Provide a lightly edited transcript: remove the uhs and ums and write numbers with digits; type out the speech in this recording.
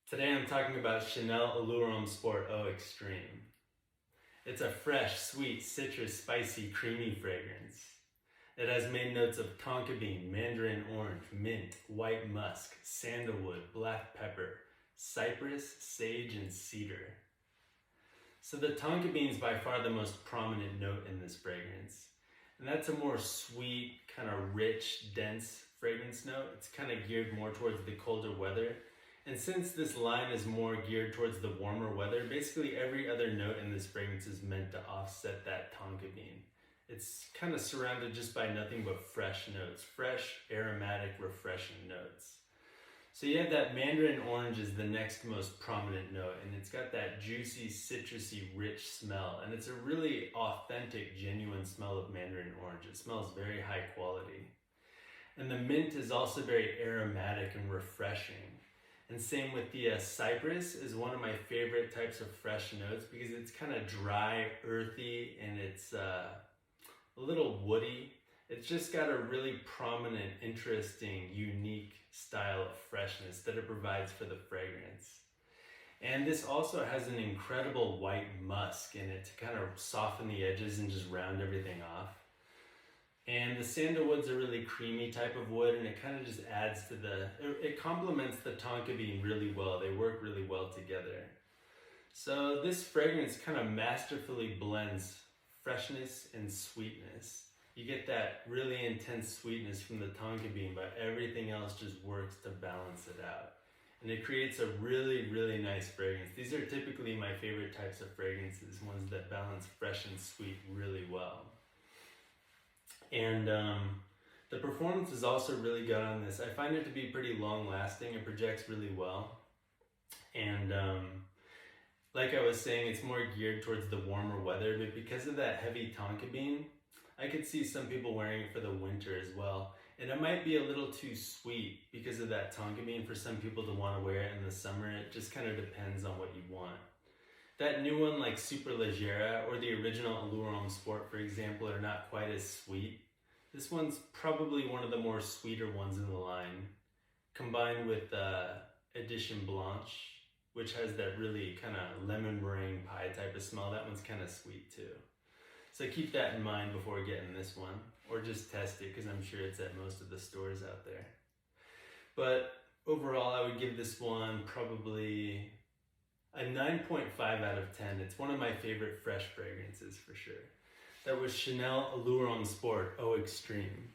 Today I'm talking about Chanel Allure Homme Sport Eau Extreme. It's a fresh, sweet, citrus, spicy, creamy fragrance. It has main notes of tonka bean, mandarin orange, mint, white musk, sandalwood, black pepper, cypress, sage, and cedar. So the tonka bean is by far the most prominent note in this fragrance. And that's a more sweet, kind of rich, dense fragrance note. It's kind of geared more towards the colder weather. And since this line is more geared towards the warmer weather, basically every other note in this fragrance is meant to offset that tonka bean. It's kind of surrounded just by nothing but fresh notes, fresh, aromatic, refreshing notes. So you have that mandarin orange is the next most prominent note, and it's got that juicy, citrusy, rich smell. And it's a really authentic, genuine smell of mandarin orange. It smells very high quality. And the mint is also very aromatic and refreshing. And same with the cypress is one of my favorite types of fresh notes because it's kind of dry, earthy, and it's a little woody. It's just got a really prominent, interesting, unique style of freshness that it provides for the fragrance. And this also has an incredible white musk in it to kind of soften the edges and just round everything off. And the sandalwood's a really creamy type of wood, and it kind of just adds to it complements the tonka bean really well. They work really well together. So this fragrance kind of masterfully blends freshness and sweetness. You get that really intense sweetness from the tonka bean, but everything else just works to balance it out. And it creates a really, really nice fragrance. These are typically my favorite types of fragrances, ones that balance fresh and sweet really well. And the performance is also really good on this. I find it to be pretty long lasting. It projects really well. And like I was saying, it's more geared towards the warmer weather, but because of that heavy tonka bean, I could see some people wearing it for the winter as well. And it might be a little too sweet because of that tonka bean for some people to want to wear it in the summer. It just kind of depends on what you want. That new one like Super Leggera or the original Allure Homme Sport, for example, are not quite as sweet. This one's probably one of the more sweeter ones in the line, combined with Edition Blanche, which has that really kind of lemon meringue pie type of smell. That one's kind of sweet too. So keep that in mind before getting this one, or just test it because I'm sure it's at most of the stores out there. But overall, I would give this one probably a 9.5 out of 10. It's one of my favorite fresh fragrances for sure. That was Chanel Allure Homme Sport Eau Extreme.